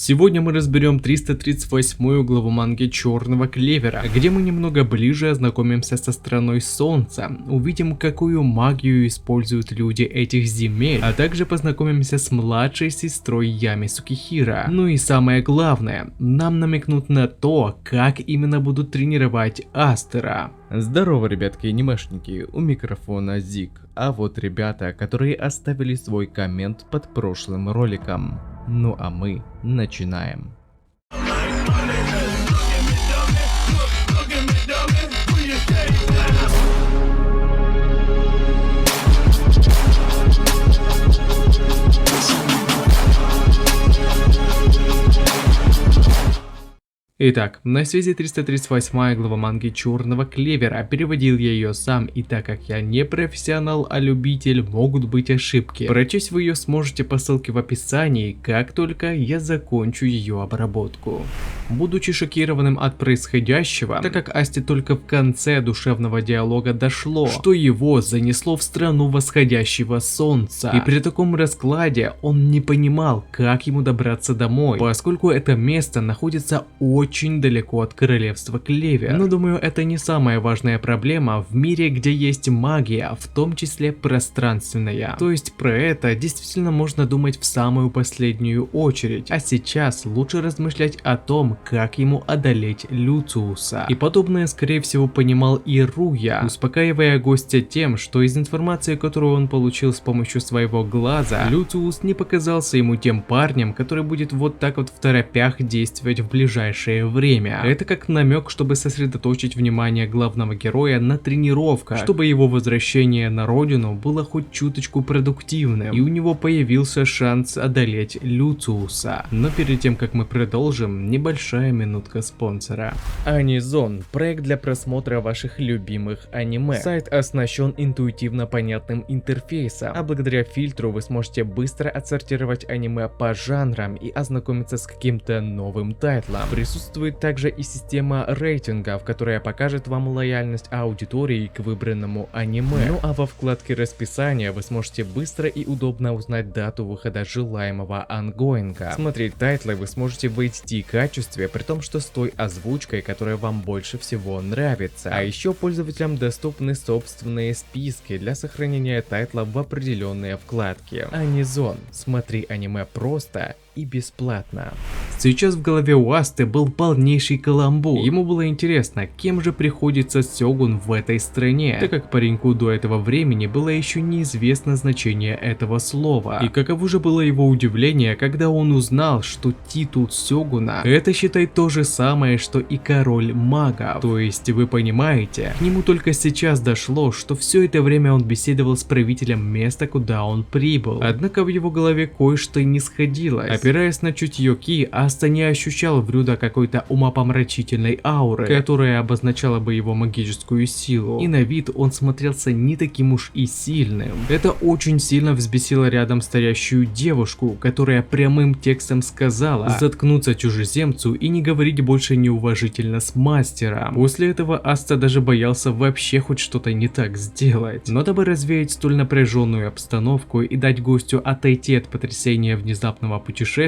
Сегодня мы разберем 338 главу манги Черного Клевера, где мы немного ближе ознакомимся со страной Солнца, увидим, какую магию используют люди этих земель, а также познакомимся с младшей сестрой Ями Сукихира. Ну и самое главное, нам намекнут на то, как именно будут тренировать Астера. Здорово, ребятки анимешники, у микрофона Зик. А вот ребята, которые оставили свой коммент под прошлым роликом. Ну а мы начинаем. Итак, на связи 338 глава манги Черного Клевера. Переводил я ее сам, и так как я не профессионал, а любитель, могут быть ошибки. Прочесть вы ее сможете по ссылке в описании, как только я закончу ее обработку. Будучи шокированным от происходящего, так как Асте только в конце душевного диалога дошло, что его занесло в страну восходящего солнца. И при таком раскладе он не понимал, как ему добраться домой, поскольку это место находится очень далеко от королевства Клевер. Но думаю, это не самая важная проблема в мире, где есть магия, в том числе пространственная. То есть про это действительно можно думать в самую последнюю очередь. А сейчас лучше размышлять о том, как ему одолеть Люциуса. И подобное, скорее всего, понимал и Руя, успокаивая гостя тем, что из информации, которую он получил с помощью своего глаза, Люциус не показался ему тем парнем, который будет вот так вот в торопях действовать в ближайшее время. Это как намек, чтобы сосредоточить внимание главного героя на тренировках, чтобы его возвращение на родину было хоть чуточку продуктивным, и у него появился шанс одолеть Люциуса. Но перед тем, как мы продолжим, небольшая минутка спонсора. Анизон – проект для просмотра ваших любимых аниме. Сайт оснащен интуитивно понятным интерфейсом, а благодаря фильтру вы сможете быстро отсортировать аниме по жанрам и ознакомиться с каким-то новым тайтлом. Присутствует также и система рейтингов, которая покажет вам лояльность аудитории к выбранному аниме. Ну а во вкладке расписания вы сможете быстро и удобно узнать дату выхода желаемого ангоинга. Смотреть тайтлы вы сможете в HD качестве, при том, что с той озвучкой, которая вам больше всего нравится. А еще пользователям доступны собственные списки для сохранения тайтла в определенные вкладки. Анизон. Смотри аниме просто и бесплатно. Сейчас в голове у Асты был полнейший каламбур. Ему было интересно, кем же приходится Сёгун в этой стране, так как пареньку до этого времени было еще неизвестно значение этого слова. И каково же было его удивление, когда он узнал, что титул Сёгуна — это, считай, то же самое, что и король магов. То есть, вы понимаете, к нему только сейчас дошло, что все это время он беседовал с правителем места, куда он прибыл. Однако в его голове кое-что не сходилось. Опираясь на чутье Ки, Аста не ощущал в Рюда какой-то умопомрачительной ауры, которая обозначала бы его магическую силу. И на вид он смотрелся не таким уж и сильным. Это очень сильно взбесило рядом стоящую девушку, которая прямым текстом сказала заткнуться чужеземцу и не говорить больше неуважительно с мастером. После этого Аста даже боялся вообще хоть что-то не так сделать. Но дабы развеять столь напряженную обстановку и дать гостю отойти от потрясения внезапного путешествия,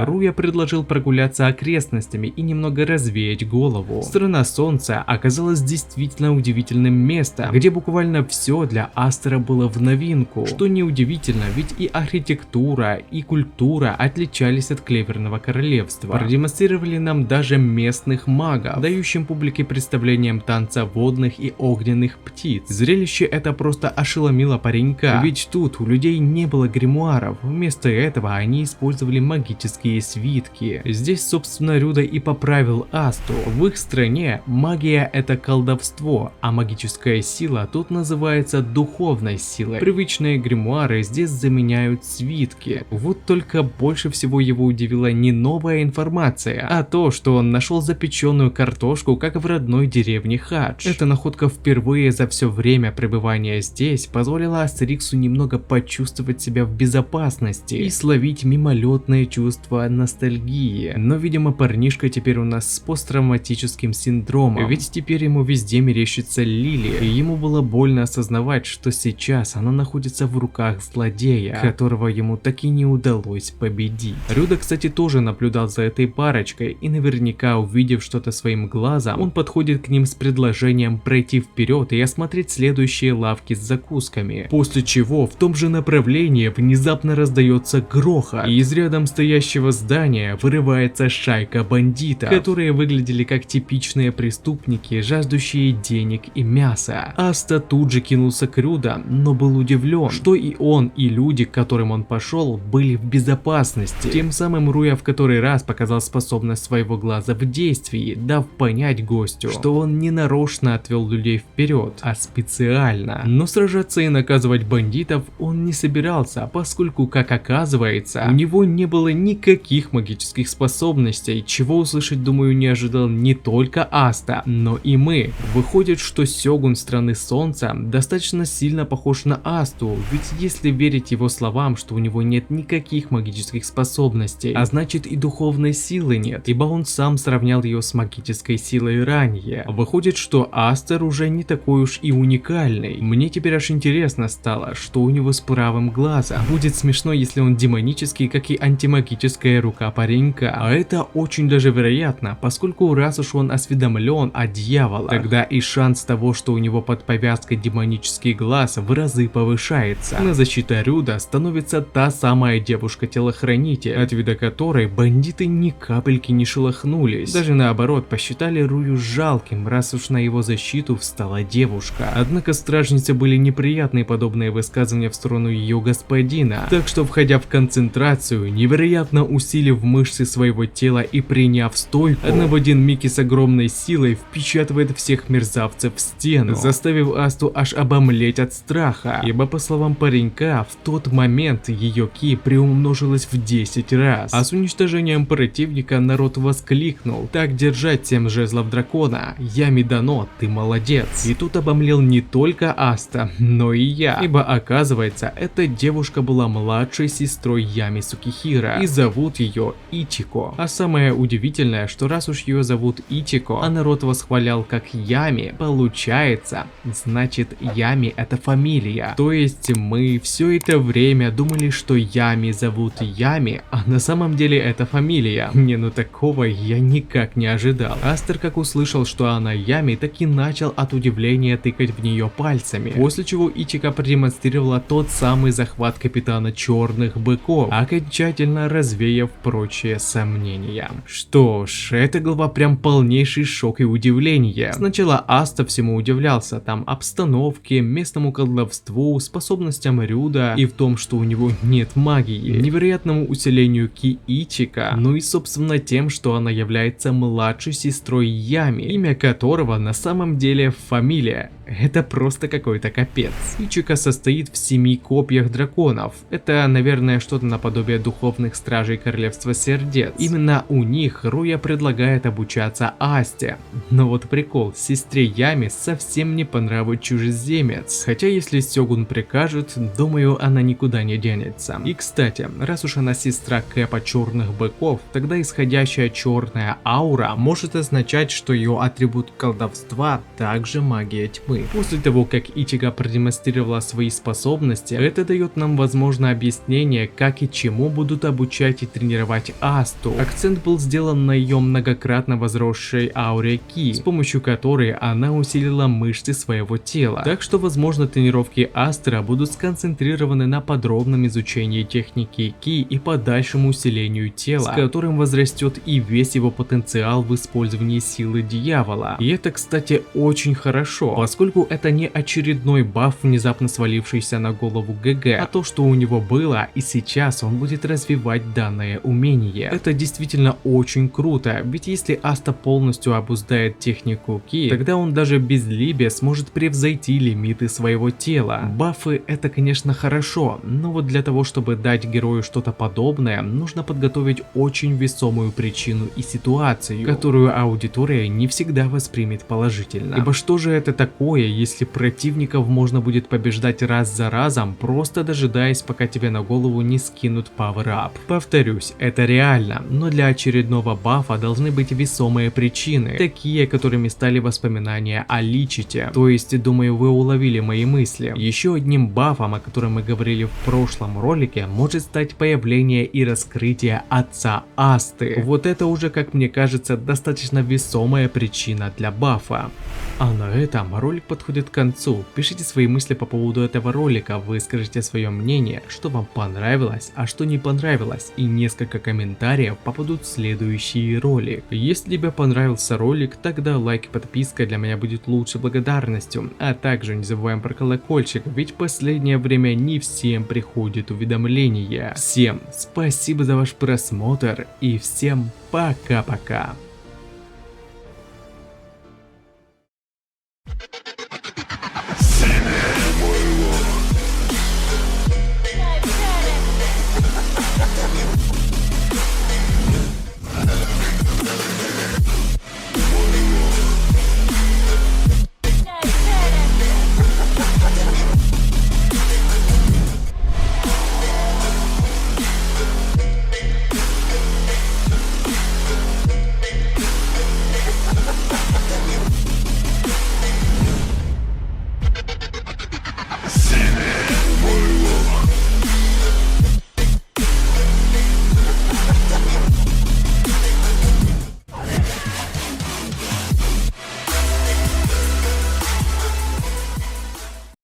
Руя предложил прогуляться окрестностями и немного развеять голову. Страна Солнца оказалась действительно удивительным местом, где буквально все для Астера было в новинку. Что неудивительно, ведь и архитектура, и культура отличались от Клеверного королевства. Продемонстрировали нам даже местных магов, дающим публике представлением танца водных и огненных птиц. Зрелище это просто ошеломило паренька, ведь тут у людей не было гримуаров, вместо этого они использовали магические свитки. Здесь, собственно, Рюда и поправил Асту. В их стране магия — это колдовство, а магическая сила тут называется духовной силой. Привычные гримуары здесь заменяют свитки. Вот только больше всего его удивила не новая информация, а то, что он нашел запеченную картошку, как в родной деревне Хадж. Эта находка впервые за все время пребывания здесь позволила Астериксу немного почувствовать себя в безопасности и словить мимолетные смутное чувство ностальгии. Но, видимо, парнишка теперь у нас с посттравматическим синдромом, ведь теперь ему везде мерещится Лили, и ему было больно осознавать, что сейчас она находится в руках злодея, которого ему так и не удалось победить. Рюда, кстати, тоже наблюдал за этой парочкой, и наверняка, увидев что-то своим глазом, он подходит к ним с предложением пройти вперед и осмотреть следующие лавки с закусками. После чего в том же направлении внезапно раздается грохот, и из рядом стоящего здания вырывается шайка бандитов, которые выглядели как типичные преступники, жаждущие денег и мяса. Аста тут же кинулся к Рюда, но был удивлен, что и он, и люди, к которым он пошел, были в безопасности. Тем самым Руя в который раз показал способность своего глаза в действии, дав понять гостю, что он не нарочно отвел людей вперед, а специально. Но сражаться и наказывать бандитов он не собирался, поскольку, как оказывается, у него не было никаких магических способностей, чего услышать, думаю, не ожидал не только Аста, но и мы. Выходит, что Сёгун Страны Солнца достаточно сильно похож на Асту, ведь если верить его словам, что у него нет никаких магических способностей, а значит и духовной силы нет, ибо он сам сравнял ее с магической силой ранее. Выходит, что Астер уже не такой уж и уникальный. Мне теперь аж интересно стало, что у него с правым глазом. Будет смешно, если он демонический, как и антимагическая рука паренька, а это очень даже вероятно, поскольку раз уж он осведомлен о дьяволах, тогда и шанс того, что у него под повязкой демонический глаз, в разы повышается. На защиту Рюда становится та самая девушка-телохранитель, от вида которой бандиты ни капельки не шелохнулись. Даже наоборот, посчитали Рую жалким, раз уж на его защиту встала девушка. Однако стражнице были неприятны подобные высказывания в сторону ее господина, так что, входя в концентрацию, невероятно усилив мышцы своего тела и приняв стойку, она в один миг и с огромной силой впечатывает всех мерзавцев в стену, заставив Асту аж обомлеть от страха, ибо, по словам паренька, в тот момент ее ки приумножилась в 10 раз, а с уничтожением противника народ воскликнул: «Так держать 7 жезлов дракона, Ями Дано, ты молодец!» И тут обомлел не только Аста, но и я, ибо оказывается, эта девушка была младшей сестрой Ями Сукихира, и зовут ее Ичико. А самое удивительное, что раз уж ее зовут Ичико, а народ восхвалял как Ями, получается, значит Ями это фамилия. То есть мы все это время думали, что Ями зовут Ями, а на самом деле это фамилия. Не, ну такого я никак не ожидал. Астер, как услышал, что она Ями, так и начал от удивления тыкать в нее пальцами, после чего Ичико продемонстрировала тот самый захват капитана Черных Быков, окончательно развеяв прочие сомнения. Что ж, эта глава прям полнейший шок и удивление. Сначала Аста всему удивлялся, там обстановке, местному колдовству, способностям Рюда и в том, что у него нет магии, невероятному усилению ки Ичико, ну и собственно тем, что она является младшей сестрой Ями, имя которого на самом деле фамилия. Это просто какой-то капец. Ичико состоит в 7 копьях драконов. Это, наверное, что-то наподобие духовных стражей Королевства Сердец. Именно у них Руя предлагает обучаться Асте. Но вот прикол, сестре Ями совсем не по нраву чужеземец. Хотя если Сёгун прикажет, думаю, она никуда не денется. И кстати, раз уж она сестра Кэпа Черных Быков, тогда исходящая черная аура может означать, что ее атрибут колдовства также магия тьмы. После того, как Ичико продемонстрировала свои способности, это дает нам возможное объяснение, как и чему будут обучать и тренировать Асту. Акцент был сделан на ее многократно возросшей ауре ки, с помощью которой она усилила мышцы своего тела. Так что, возможно, тренировки Астера будут сконцентрированы на подробном изучении техники ки и по дальшему усилению тела, с которым возрастет и весь его потенциал в использовании силы дьявола. И это, кстати, очень хорошо, поскольку это не очередной баф, внезапно свалившийся на голову ГГ, а то, что у него было, и сейчас он будет развивать данное умение. Это действительно очень круто, ведь если Аста полностью обуздает технику ки, тогда он даже без Либе сможет превзойти лимиты своего тела. Бафы это, конечно, хорошо, но вот для того, чтобы дать герою что-то подобное, нужно подготовить очень весомую причину и ситуацию, которую аудитория не всегда воспримет положительно. Ибо что же это такое, если противников можно будет побеждать раз за разом, просто дожидаясь, пока тебе на голову не скинут пауэрап? баф. Повторюсь, это реально, но для очередного бафа должны быть весомые причины, такие, которыми стали воспоминания о Личите. То есть, думаю, вы уловили мои мысли. Еще одним бафом, о котором мы говорили в прошлом ролике, может стать появление и раскрытие отца Асты. Вот это уже, как мне кажется, достаточно весомая причина для бафа. А на этом ролик подходит к концу. Пишите свои мысли по поводу этого ролика, выскажите свое мнение, что вам понравилось, а что не понравилось, и несколько комментариев попадут в следующий ролик. Если тебе понравился ролик, тогда лайк и подписка для меня будет лучшей благодарностью, а также не забываем про колокольчик, ведь в последнее время не всем приходит уведомления. Всем спасибо за ваш просмотр и всем пока-пока.